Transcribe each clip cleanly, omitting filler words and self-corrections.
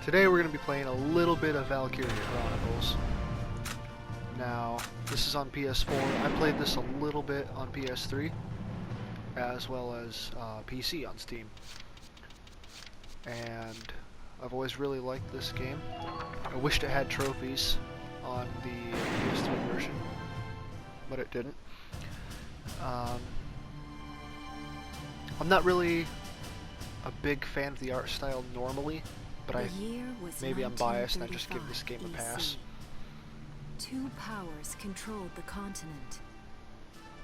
Today we're going to be playing a little bit of Valkyria Chronicles. Now, this is on PS4. I played this a little bit on PS3, as well as PC on Steam. And I've always really liked this game. I wished it had trophies on the PS3 version, but it didn't. I'm not really a big fan of the art style normally, but maybe I'm biased and I just give this game a pass. Two powers controlled the continent.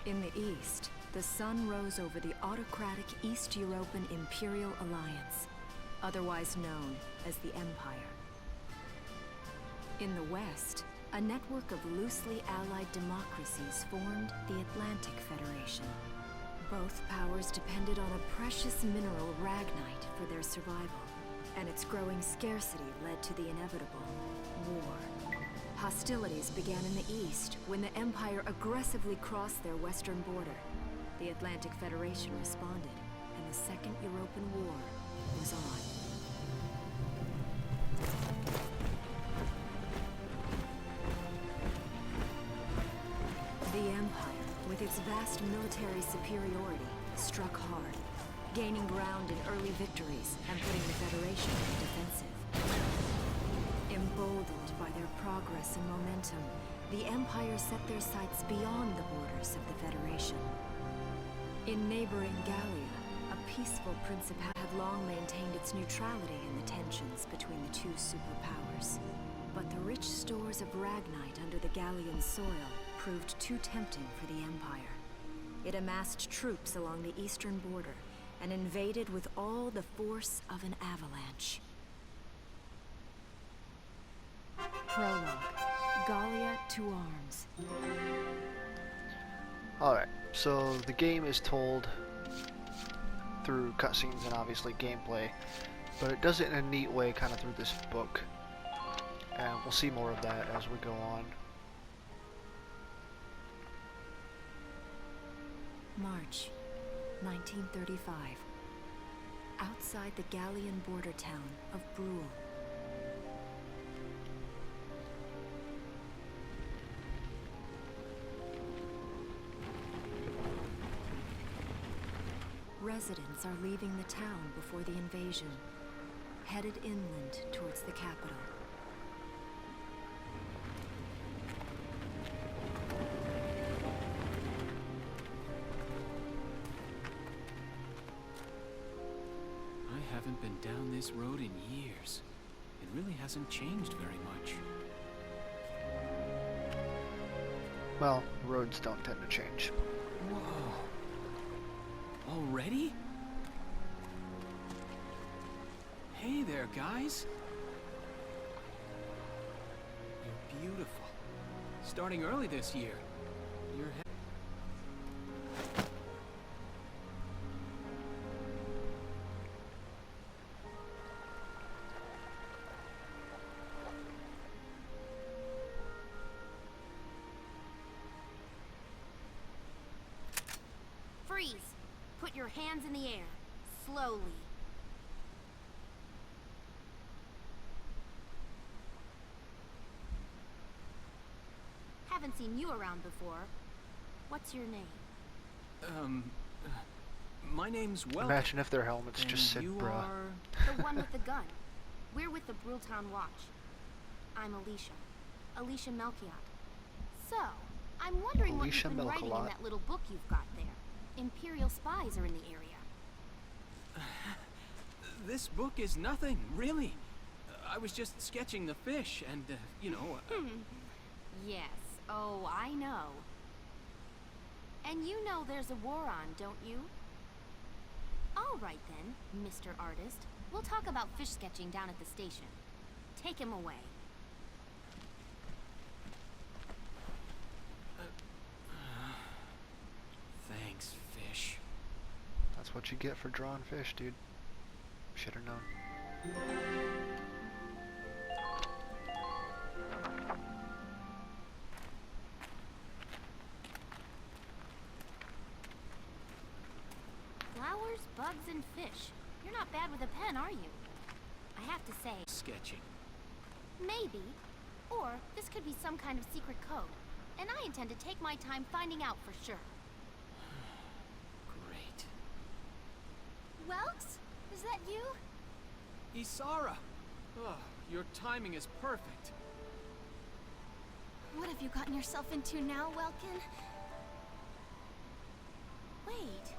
In the east, the sun rose over the autocratic East European Imperial Alliance, otherwise known as the Empire. In the west, a network of loosely allied democracies formed the Atlantic Federation. Both powers depended on a precious mineral, ragnite, for their survival, and its growing scarcity led to the inevitable war. Hostilities began in the east when the Empire aggressively crossed their western border. The Atlantic Federation responded, and the Second European War was on. The Empire, with its vast military superiority, struck hard, gaining ground in early victories and putting the Federation on the defensive. Emboldened by their progress and momentum, the Empire set their sights beyond the borders of the Federation. In neighboring Gallia, a peaceful principality had long maintained its neutrality in the tensions between the two superpowers. But the rich stores of ragnite under the Gallian soil proved too tempting for the Empire. It amassed troops along the eastern border and invaded with all the force of an avalanche. Prologue. Gallia to arms. Alright, so the game is told through cutscenes and obviously gameplay, but it does it in a neat way kind of through this book. And we'll see more of that as we go on. March 1935. Outside the Gallian border town of Brule. Residents are leaving the town before the invasion, headed inland towards the capital. I haven't been down this road in years. It really hasn't changed very much. Well, roads don't tend to change. Whoa. Already? Hey there, guys. You're beautiful. Starting early this year. You're Freeze! Put your hands in the air. Slowly. Haven't seen you around before. What's your name? My name's Welk. Imagine if their helmets just said you bruh. are... The one with the gun. We're with the Bruletown Watch. I'm Alicia. Alicia Melchiot. So, I'm wondering what you've been writing in that little book you've got there. Imperial spies are in the area. This book is nothing, really. I was just sketching the fish and, you know... Yes. Oh, I know. And you know there's a war on, don't you? All right then, Mr. Artist. We'll talk about fish sketching down at the station. Take him away. Thanks, fish. That's what you get for drawing fish, dude. Should have known. Flowers, bugs, and fish. You're not bad with a pen, are you? I have to say, Sketching. maybe. Or this could be some kind of secret code. And I intend to take my time finding out for sure. Great. Welks? Is that you? Isara! Oh, your timing is perfect. What have you gotten yourself into now, Welkin? Wait.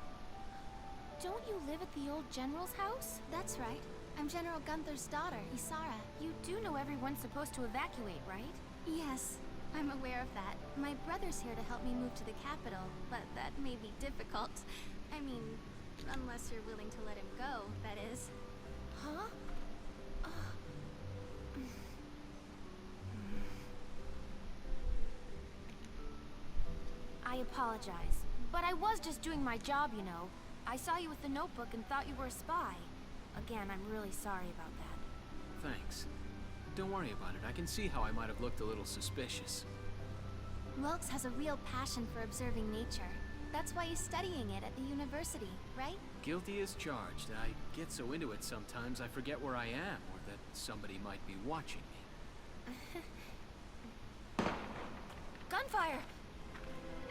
Don't you live at the old general's house? That's right. I'm General Gunther's daughter, Isara. You do know everyone's supposed to evacuate, right? Yes, I'm aware of that. My brother's here to help me move to the capital, but that may be difficult. I mean, unless you're willing to let him go, that is. Huh? I apologize, but I was just doing my job, you know. I saw you with the notebook and thought you were a spy. Again, I'm really sorry about that. Thanks. Don't worry about it. I can see how I might have looked a little suspicious. Welks has a real passion for observing nature. That's why he's studying it at the university, right? Guilty as charged. I get so into it sometimes I forget where I am, or that somebody might be watching me. Gunfire!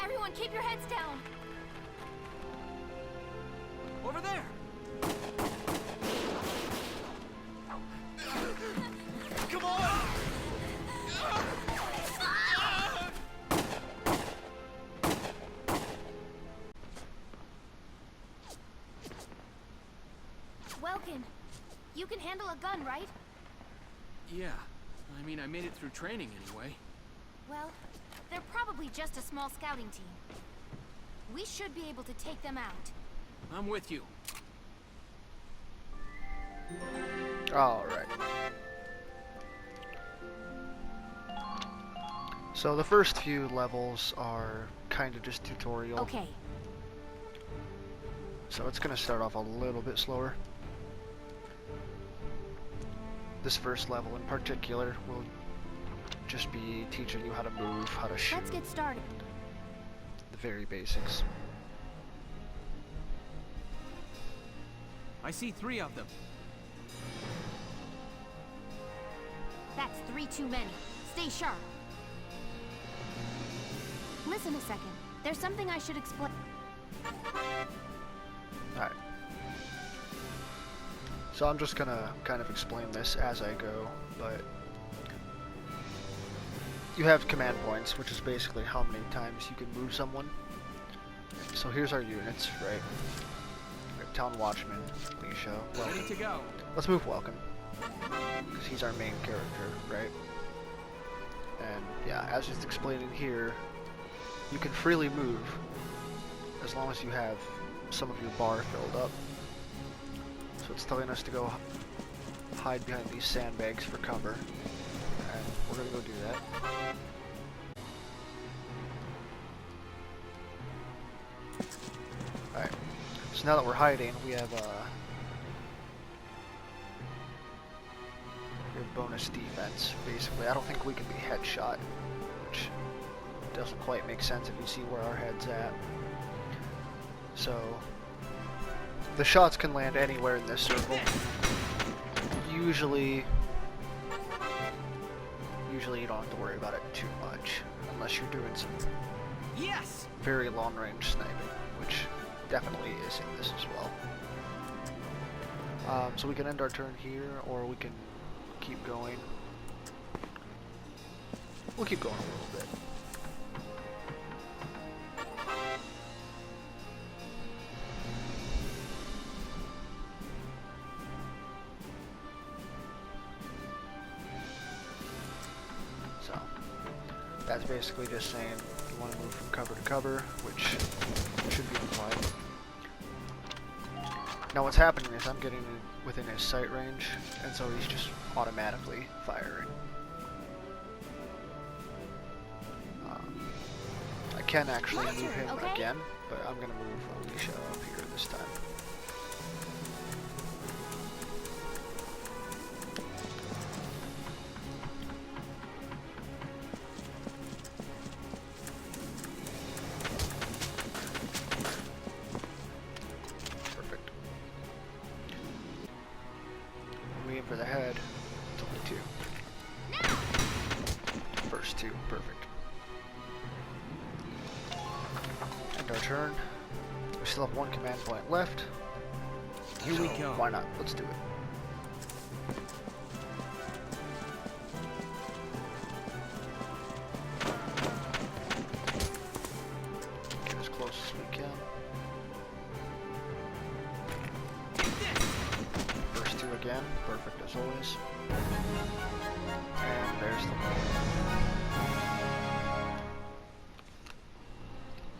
Everyone keep your heads down! Over there! Come on! Welkin, you can handle a gun, right? Yeah. I mean, I made it through training anyway. Well, they're probably just a small scouting team. We should be able to take them out. I'm with you. Alright. So the first few levels are kind of just tutorial. Okay. So it's going to start off a little bit slower. This first level in particular will just be teaching you how to move, how to shoot. Let's get started. The very basics. I see 3 of them. That's 3 too many. Stay sharp. Listen a second. There's something I should explain. Alright. So I'm just gonna kind of explain this as I go, but you have command points, which is basically how many times you can move someone. So here's our units, right? We have Town Watchman, Alicia, Ready Welcome. to go. Let's move Welcome, because he's our main character, right? And yeah, as it's explained in here, you can freely move as long as you have some of your bar filled up. So it's telling us to go hide behind these sandbags for cover, and we're gonna go do that. Alright, so now that we're hiding, we have bonus defense, basically. I don't think we can be headshot, which doesn't quite make sense if you see where our head's at. So, the shots can land anywhere in this circle. Usually you don't have to worry about it too much, unless you're doing some Yes! very long-range sniping, which definitely is in this as well. So we can end our turn here, or we can keep going. We'll keep going a little bit. So, that's basically just saying you want to move from cover to cover, which should be implied. Now what's happening is I'm getting within his sight range, and so he's just automatically firing. I can actually My move turn, him okay? again, but I'm going to move Alicia up here this time. Perfect. We aim for the head. 2, perfect. End our turn. We still have 1 command point left. Here we go. Why not? Let's do it. Get as close as we can. First 2 again. Perfect as always. And there's the ball.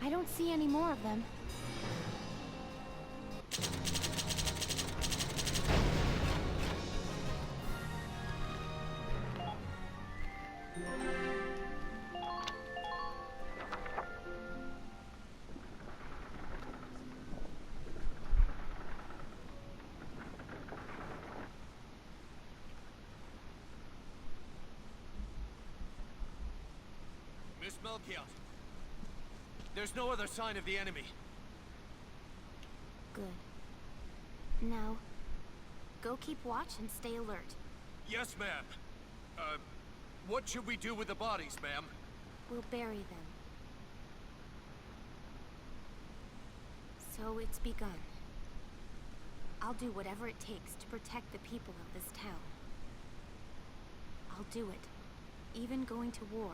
I don't see any more of them. Miss Melchiot, there's no other sign of the enemy. Good. Now, go keep watch and stay alert. Yes, ma'am. What should we do with the bodies, ma'am? We'll bury them. So it's begun. I'll do whatever it takes to protect the people of this town. I'll do it. Even going to war,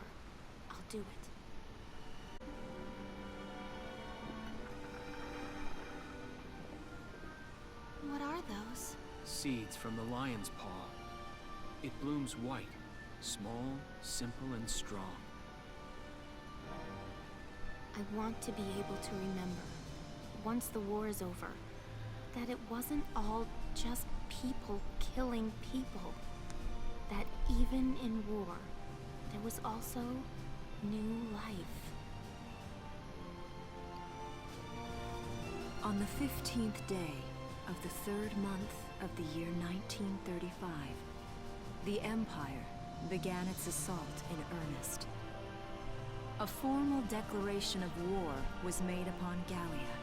I'll do it. What are those? Seeds from the lion's paw. It blooms white, small, simple, and strong. I want to be able to remember, once the war is over, that it wasn't all just people killing people. That even in war, there was also new life. On the 15th day of the 3rd month of the year 1935, the Empire began its assault in earnest. A formal declaration of war was made upon Gallia.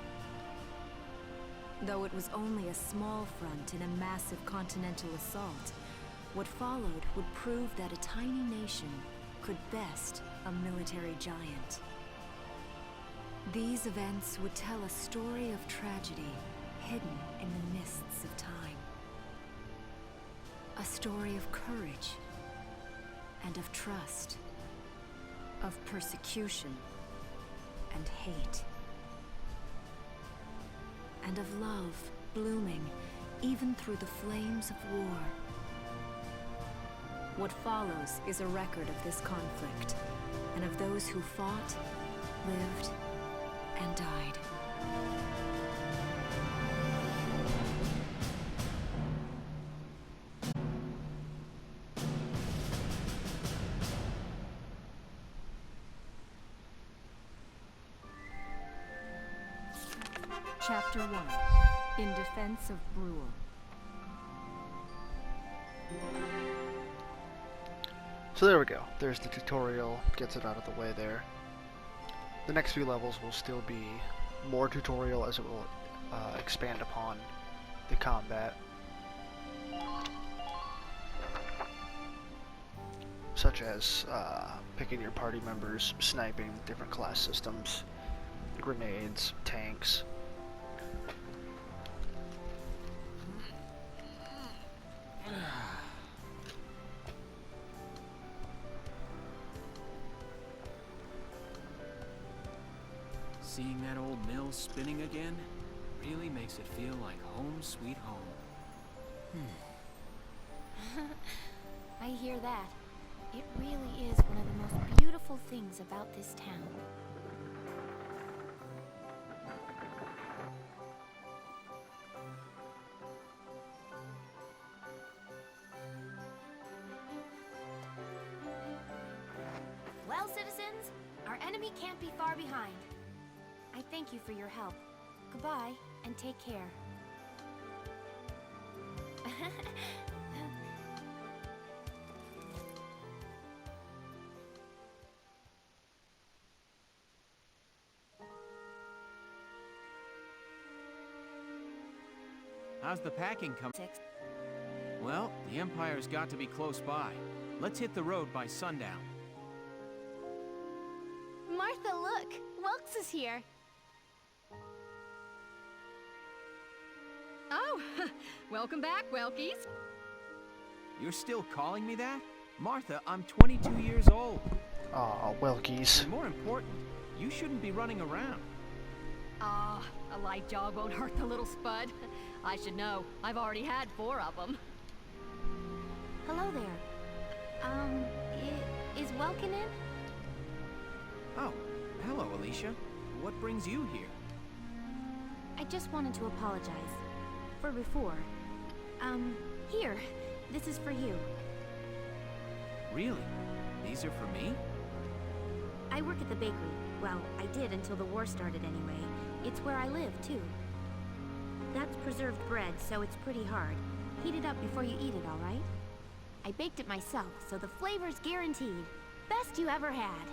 Though it was only a small front in a massive continental assault, what followed would prove that a tiny nation could best a military giant. These events would tell a story of tragedy hidden in the mists of time. A story of courage and of trust, of persecution and hate, and of love blooming even through the flames of war. What follows is a record of this conflict, and of those who fought, lived, and died. Chapter 1. In Defense of Brule. So there we go. There's the tutorial. Gets it out of the way there. The next few levels will still be more tutorial as it will expand upon the combat. Such as picking your party members, sniping, different class systems, grenades, tanks. Seeing that old mill spinning again really makes it feel like home sweet home. I hear that. It really is one of the most beautiful things about this town. Well, citizens, our enemy can't be far behind. I thank you for your help. Goodbye, and take care. How's the packing coming? Well, the Empire's got to be close by. Let's hit the road by sundown. Martha, look! Welks is here. Oh, welcome back, Welkies. You're still calling me that? Martha, I'm 22 years old. Aw, Welkies. And more important, you shouldn't be running around. Ah, a light jog won't hurt the little spud. I should know. I've already had 4 of them. Hello there. Is Welkin in? Oh, hello, Alicia. What brings you here? I just wanted to apologize. For before. Here. This is for you. Really? These are for me? I work at the bakery. Well, I did until the war started anyway. It's where I live, too. That's preserved bread, so it's pretty hard. Heat it up before you eat it, all right? I baked it myself, so the flavor's guaranteed. Best you ever had.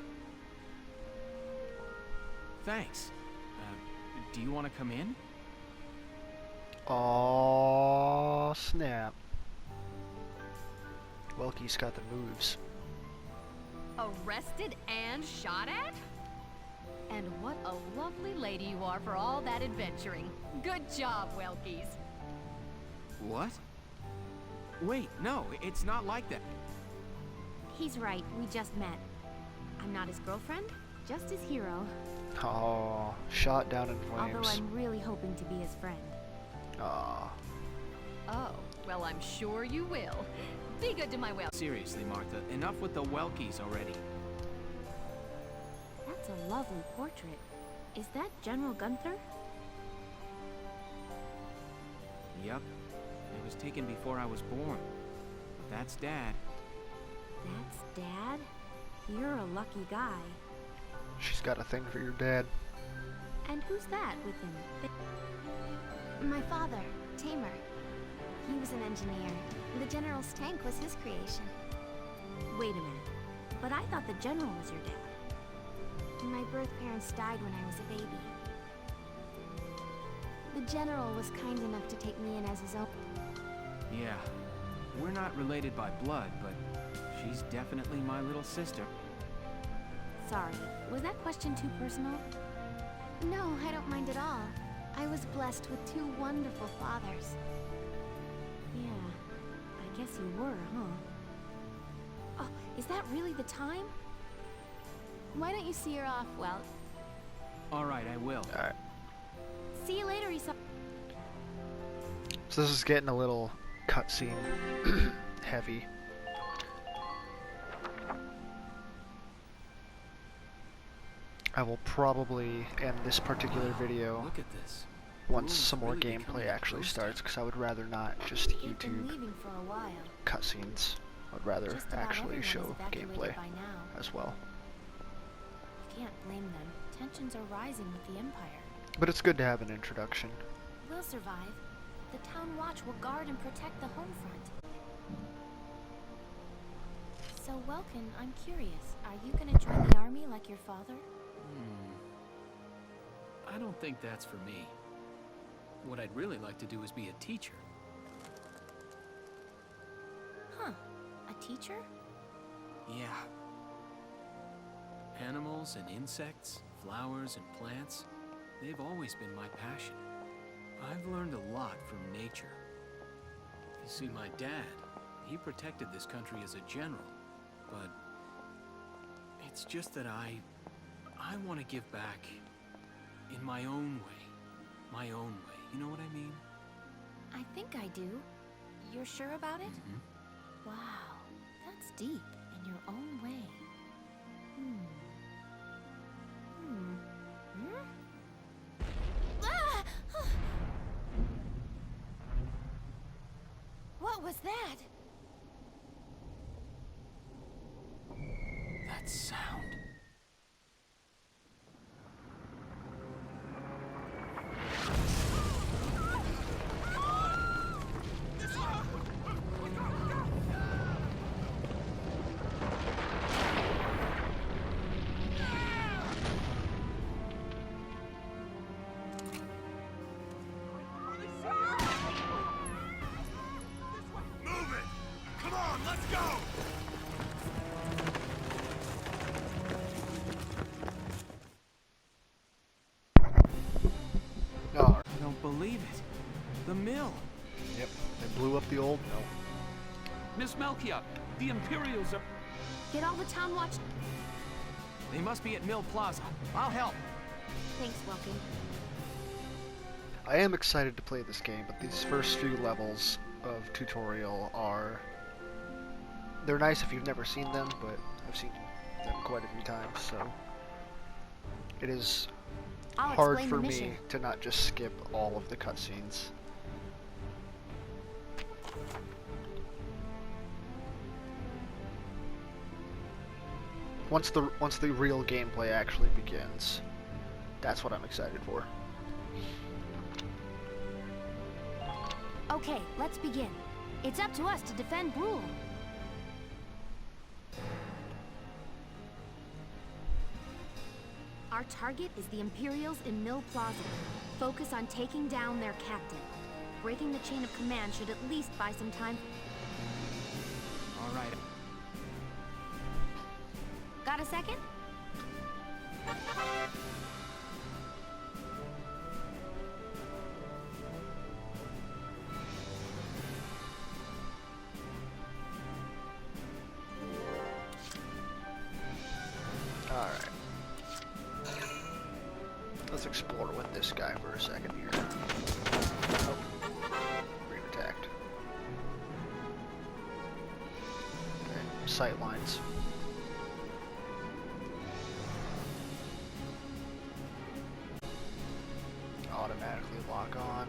Thanks. Do you want to come in? Aw, snap. Welky's got the moves. Arrested and shot at? And what a lovely lady you are for all that adventuring. Good job, Welkies. What? Wait, no, it's not like that. He's right, we just met. I'm not his girlfriend, just his hero. Aw, shot down in Although flames. I'm really hoping to be his friend. Aw. Oh, well, I'm sure you will. Be good to my Welkies. Seriously, Martha, enough with the Welkies already. That's a lovely portrait. Is that General Gunther? Yep. It was taken before I was born. That's Dad. That's Dad? You're a lucky guy. She's got a thing for your dad. And who's that with him? My father, Tamer. He was an engineer. The General's tank was his creation. Wait a minute. But I thought the General was your dad. My birth parents died when I was a baby. The General was kind enough to take me in as his own. Yeah. We're not related by blood, but she's definitely my little sister. Sorry, was that question too personal? No, I don't mind at all. I was blessed with 2 wonderful fathers. Yeah, I guess you were, huh? Oh, is that really the time? Why don't you see her off, Well? Alright, I will. Alright. See you later, Isa. So this is getting a little cutscene heavy. I will probably end this particular video Look at this. once Ooh, some more really gameplay becoming actually ghosty. starts, because I would rather not just You've been YouTube leaving for a while. cutscenes. I'd rather Just about actually everyone is show evacuated gameplay by now. as well. You can't blame them. Tensions are rising with the Empire. But it's good to have an introduction. We'll survive. The Town Watch will guard and protect the home front. So, Welkin, I'm curious. Are you gonna join the army like your father? I don't think that's for me. What I'd really like to do is be a teacher. Huh. A teacher? Yeah. Animals and insects, flowers and plants, they've always been my passion. I've learned a lot from nature. You see, my dad, he protected this country as a general, but it's just that I want to give back in my own way. My own way. You know what I mean? I think I do. You're sure about it? Wow. That's deep in your own way. Ah! What was that? That sound. Miss Melchior, the Imperials are... Get all the town watch... They must be at Mill Plaza. I'll help. Thanks, Welkin. I am excited to play this game, but these first few levels of tutorial are... They're nice if you've never seen them, but I've seen them quite a few times, so... It is I'll hard explain for the me mission. to not just skip all of the cutscenes. Once the real gameplay actually begins, that's what I'm excited for. Okay, let's begin. It's up to us to defend Brule. Our target is the Imperials in Mill Plaza. Focus on taking down their captain. Breaking the chain of command should at least buy some time. All right. Got a second? Alright. Let's explore with this guy for a second here. Oh. Being attacked. Okay, sight lines. Automatically lock on.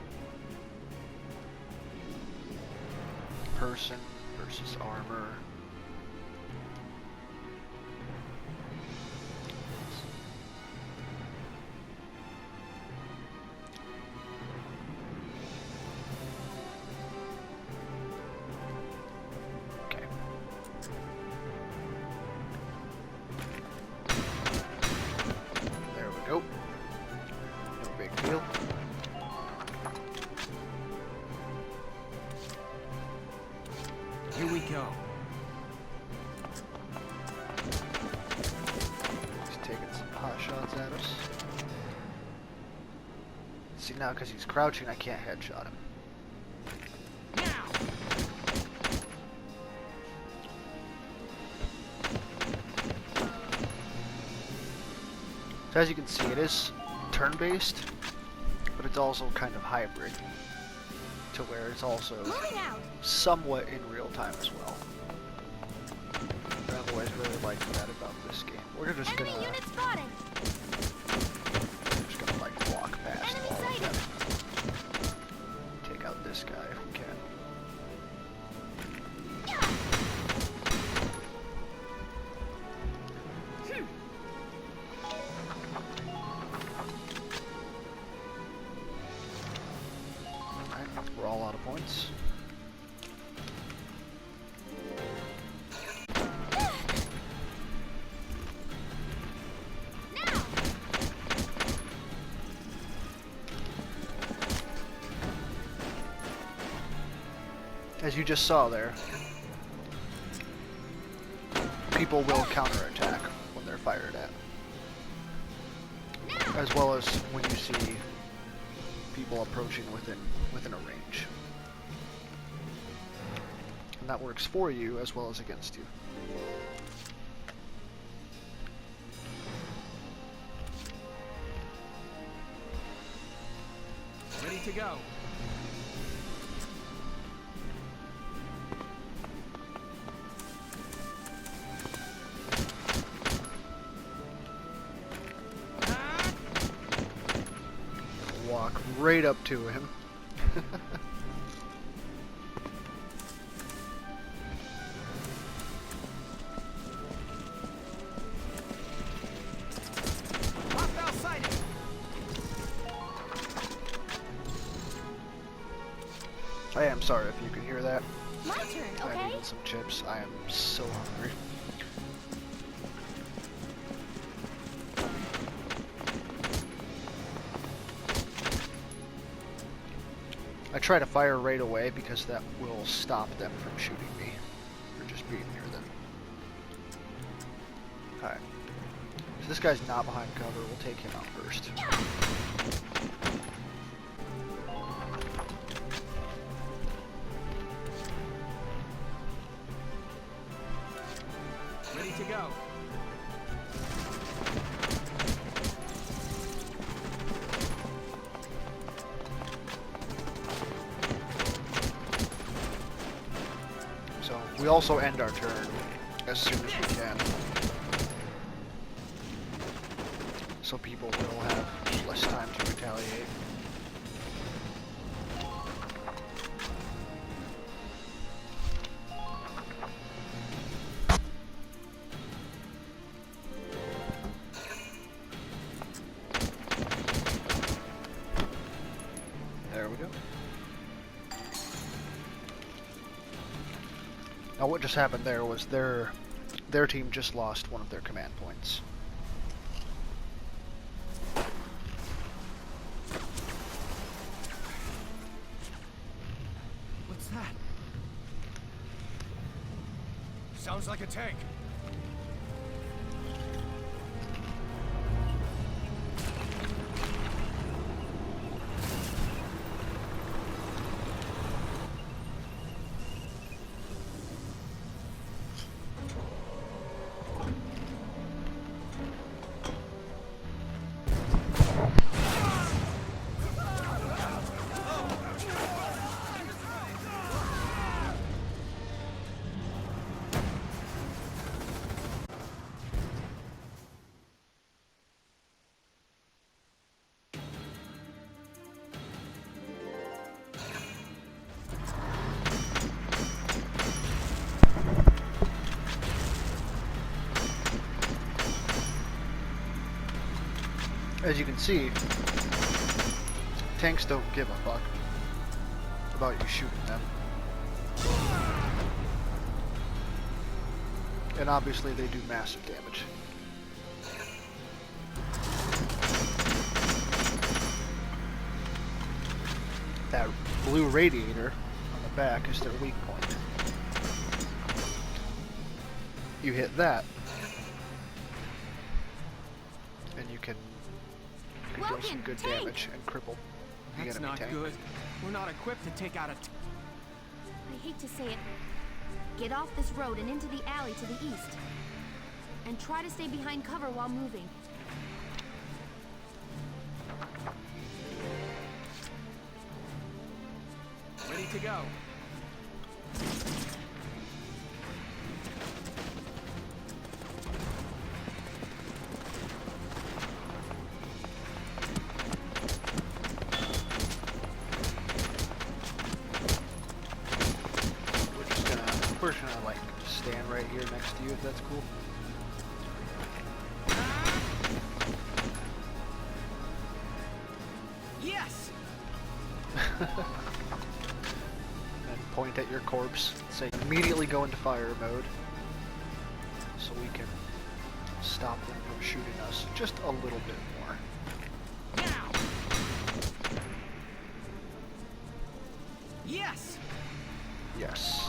Person versus armor. Okay. There we go. No big deal. Here we go. He's taking some pot shots at us. See, now because he's crouching, I can't headshot him. Now! So as you can see, it is turn-based, but it's also kind of hybrid, to where it's also Moving out! somewhat in real time as well. I've always really liked that about this game. We're just Enemy gonna unit spotted! like walk past Enemy all of sighted! them. Take out this guy if we can. Alright, we're all out of points. Now! As you just saw there, people will counterattack when they're fired at. As well as when you see people approaching within a range. And that works for you as well as against you. Ready to go. Walk right up to him. Hostile sighted. I am sorry if you can hear that. My turn, I'm okay? eating some chips. I am so hungry. I try to fire right away because that will stop them from shooting me or just being near them. Alright. So this guy's not behind cover. We'll take him out first. to go. So we also end our turn as soon as we can. So people will have less time to retaliate. There we go. Now what just happened there was their team just lost one of their command points. What's that? Sounds like a tank. As you can see, tanks don't give a fuck about you shooting them. And obviously they do massive damage. That blue radiator on the back is their weak point. You hit that, and you can deal some good damage and cripple the That's enemy not tank. good. We're not equipped to take out a I hate to say it. Get off this road and into the alley to the east. And try to stay behind cover while moving. Ready to go. We're just gonna like stand right here next to you if that's cool. Yes. And point at your corpse. Say immediately go into fire mode, so we can stop them from shooting us just a little bit more. Now. Yes. Yes.